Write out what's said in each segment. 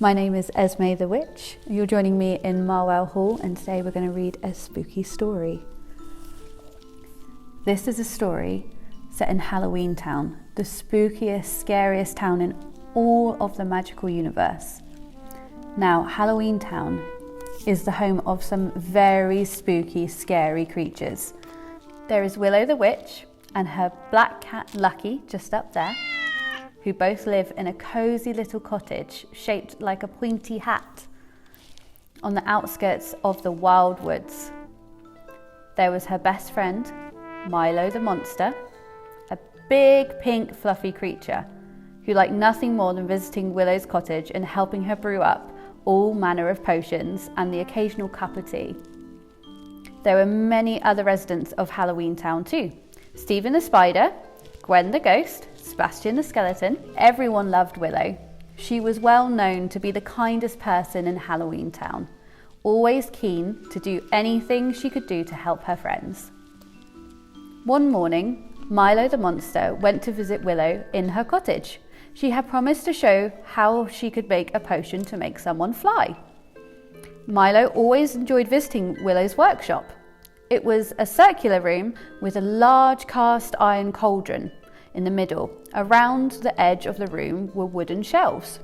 My name is Esme the Witch. You're joining me in Marwell Hall, and today we're going to read a spooky story. This is a story set in Halloween Town, the spookiest, scariest town in all of the magical universe. Now, Halloween Town is the home of some very spooky, scary creatures. There is Willow the Witch and her black cat Lucky just up there, who both live in a cozy little cottage shaped like a pointy hat on the outskirts of the wild woods. There was her best friend, Milo the monster, a big pink fluffy creature who liked nothing more than visiting Willow's cottage and helping her brew up all manner of potions and the occasional cup of tea. There were many other residents of Halloween Town too. Stephen the spider, Gwen the ghost, Sebastian the skeleton. Everyone loved Willow. She was well known to be the kindest person in Halloween Town, always keen to do anything she could do to help her friends. One morning, Milo the monster went to visit Willow in her cottage. She had promised to show how she could make a potion to make someone fly. Milo always enjoyed visiting Willow's workshop. It was a circular room with a large cast iron cauldron in the middle. Around the edge of the room were wooden shelves,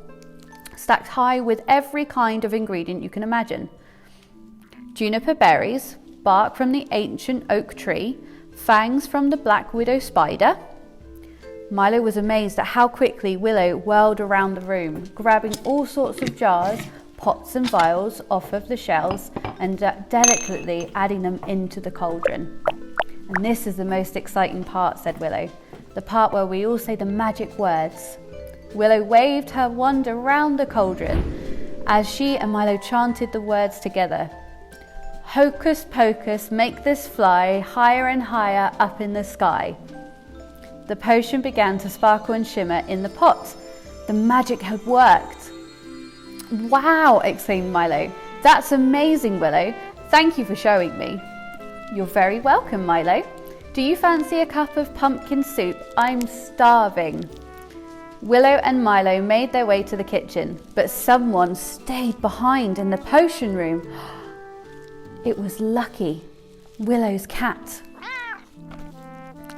stacked high with every kind of ingredient you can imagine. Juniper berries, bark from the ancient oak tree, fangs from the black widow spider. Milo was amazed at how quickly Willow whirled around the room, grabbing all sorts of jars, pots and vials off of the shelves and delicately adding them into the cauldron. And this is the most exciting part, said Willow. The part where we all say the magic words. Willow waved her wand around the cauldron as she and Milo chanted the words together. Hocus pocus, make this fly higher and higher up in the sky. The potion began to sparkle and shimmer in the pot. The magic had worked. Wow, exclaimed Milo. That's amazing, Willow. Thank you for showing me. You're very welcome, Milo. Do you fancy a cup of pumpkin soup? I'm starving. Willow and Milo made their way to the kitchen, but someone stayed behind in the potion room. It was Lucky, Willow's cat.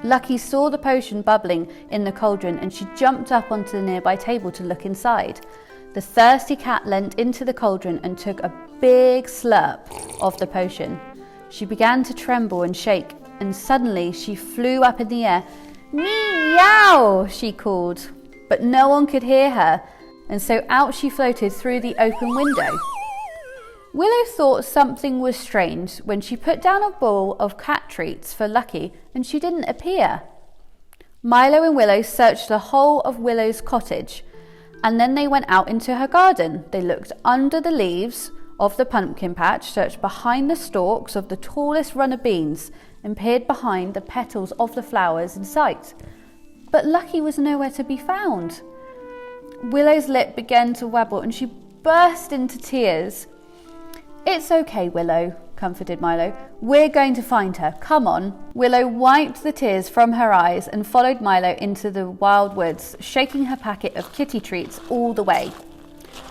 Lucky saw the potion bubbling in the cauldron and she jumped up onto the nearby table to look inside. The thirsty cat leant into the cauldron and took a big slurp of the potion. She began to tremble and shake, and suddenly she flew up in the air. Meow, she called, but no one could hear her, and so out she floated through the open window. Willow thought something was strange when she put down a bowl of cat treats for Lucky and she didn't appear. Milo and Willow searched the whole of Willow's cottage, and then they went out into her garden. They looked under the leaves of the pumpkin patch, searched behind the stalks of the tallest run of beans, and peered behind the petals of the flowers in sight. But Lucky was nowhere to be found. Willow's lip began to wabble and she burst into tears. It's okay, Willow, comforted Milo. We're going to find her. Come on. Willow wiped the tears from her eyes and followed Milo into the wild woods, shaking her packet of kitty treats all the way.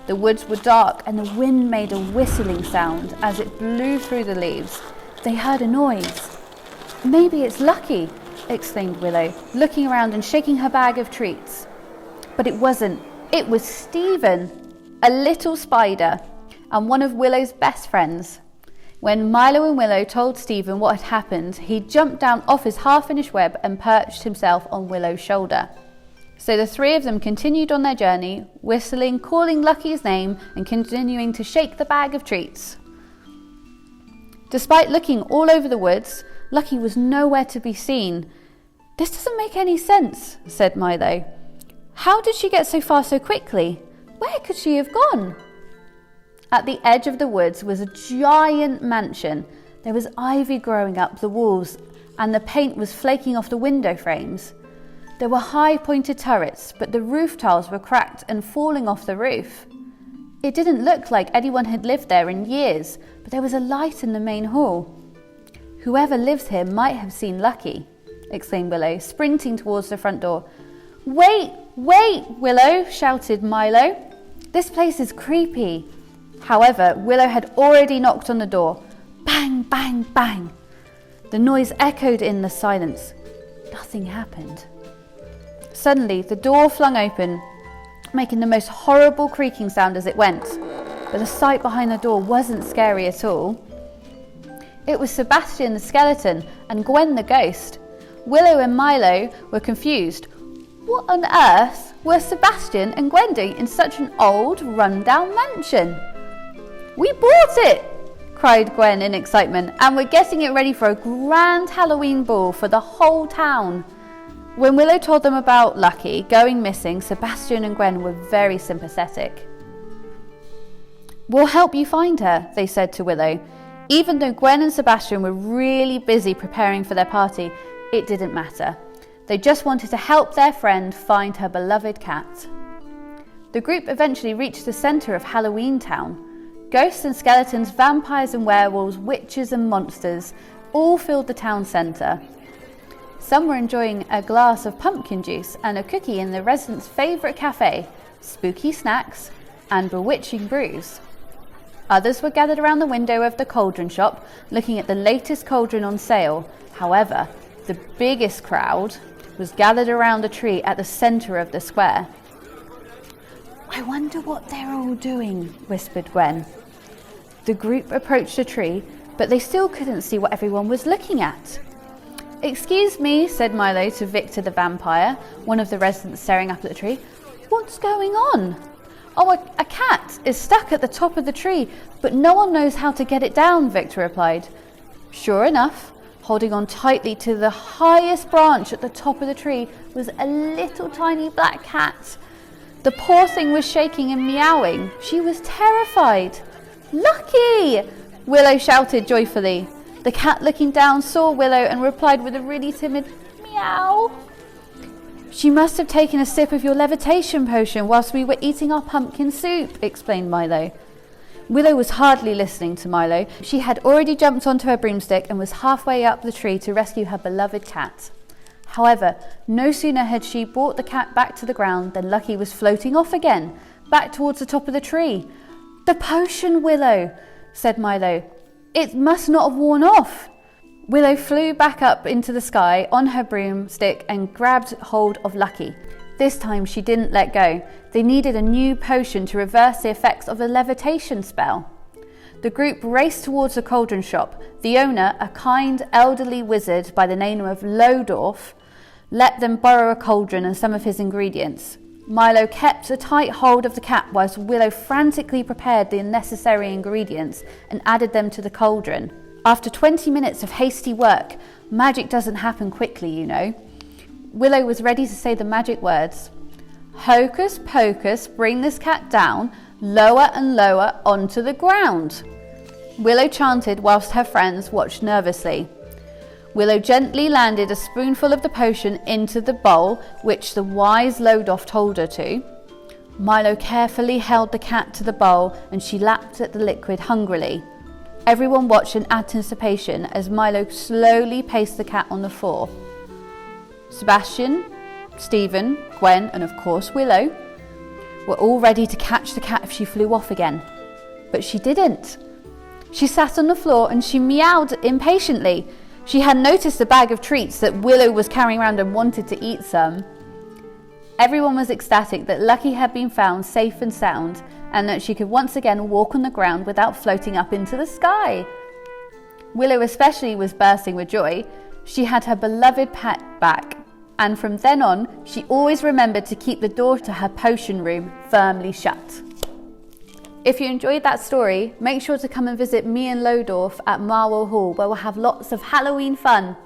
The woods were dark and the wind made a whistling sound as it blew through the leaves. They heard a noise. Maybe it's Lucky, exclaimed Willow, looking around and shaking her bag of treats. But it wasn't. It was Stephen, a little spider, and one of Willow's best friends. When Milo and Willow told Stephen what had happened, he jumped down off his half-finished web and perched himself on Willow's shoulder. So the three of them continued on their journey, whistling, calling Lucky's name, and continuing to shake the bag of treats. Despite looking all over the woods, Lucky was nowhere to be seen. This doesn't make any sense, said Milo. How did she get so far so quickly? Where could she have gone? At the edge of the woods was a giant mansion. There was ivy growing up the walls and the paint was flaking off the window frames. There were high pointed turrets, but the roof tiles were cracked and falling off the roof. It didn't look like anyone had lived there in years, but there was a light in the main hall. Whoever lives here might have seen Lucky, exclaimed Willow, sprinting towards the front door. Wait, Willow, shouted Milo. This place is creepy." However, Willow had already knocked on the door. Bang, bang, bang. The noise echoed in the silence. Nothing happened. Suddenly, the door flung open, making the most horrible creaking sound as it went. But the sight behind the door wasn't scary at all. It was Sebastian the skeleton and Gwen the ghost. Willow and Milo were confused. What on earth were Sebastian and Gwen doing in such an old, run-down mansion? "We bought it!" cried Gwen in excitement, "and we're getting it ready for a grand Halloween ball for the whole town." When Willow told them about Lucky going missing, Sebastian and Gwen were very sympathetic. "We'll help you find her," they said to Willow. Even though Gwen and Sebastian were really busy preparing for their party, it didn't matter. They just wanted to help their friend find her beloved cat. The group eventually reached the centre of Halloween Town. Ghosts and skeletons, vampires and werewolves, witches and monsters all filled the town centre. Some were enjoying a glass of pumpkin juice and a cookie in the residents' favourite cafe, spooky snacks and bewitching brews. Others were gathered around the window of the cauldron shop, looking at the latest cauldron on sale. However, the biggest crowd was gathered around a tree at the centre of the square. "I wonder what they're all doing," whispered Gwen. The group approached the tree, but they still couldn't see what everyone was looking at. "Excuse me," said Milo to Victor the vampire, one of the residents staring up at the tree. "What's going on?" "Oh, a cat is stuck at the top of the tree, but no one knows how to get it down," Victor replied. Sure enough, holding on tightly to the highest branch at the top of the tree was a little tiny black cat. The poor thing was shaking and meowing. She was terrified. "Lucky!" Willow shouted joyfully. The cat, looking down, saw Willow and replied with a really timid meow. "She must have taken a sip of your levitation potion whilst we were eating our pumpkin soup," explained Milo. Willow was hardly listening to Milo. She had already jumped onto her broomstick and was halfway up the tree to rescue her beloved cat. However, no sooner had she brought the cat back to the ground than Lucky was floating off again, back towards the top of the tree. "The potion, Willow," said Milo. "It must not have worn off." Willow flew back up into the sky on her broomstick and grabbed hold of Lucky. This time she didn't let go. They needed a new potion to reverse the effects of a levitation spell. The group raced towards the cauldron shop. The owner, a kind elderly wizard by the name of Lodorf, let them borrow a cauldron and some of his ingredients. Milo kept a tight hold of the cat whilst Willow frantically prepared the necessary ingredients and added them to the cauldron. After 20 minutes of hasty work, magic doesn't happen quickly, you know. Willow was ready to say the magic words. "Hocus pocus, bring this cat down, lower and lower onto the ground." Willow chanted whilst her friends watched nervously. Willow gently landed a spoonful of the potion into the bowl, which the wise Lodorf told her to. Milo carefully held the cat to the bowl and she lapped at the liquid hungrily. Everyone watched in anticipation as Milo slowly paced the cat on the floor. Sebastian, Stephen, Gwen and of course Willow were all ready to catch the cat if she flew off again. But she didn't. She sat on the floor and she meowed impatiently. She had noticed the bag of treats that Willow was carrying around and wanted to eat some. Everyone was ecstatic that Lucky had been found safe and sound and that she could once again walk on the ground without floating up into the sky. Willow especially was bursting with joy. She had her beloved pet back, and from then on, she always remembered to keep the door to her potion room firmly shut. If you enjoyed that story, make sure to come and visit me and Lodorf at Marwell Hall, where we'll have lots of Halloween fun.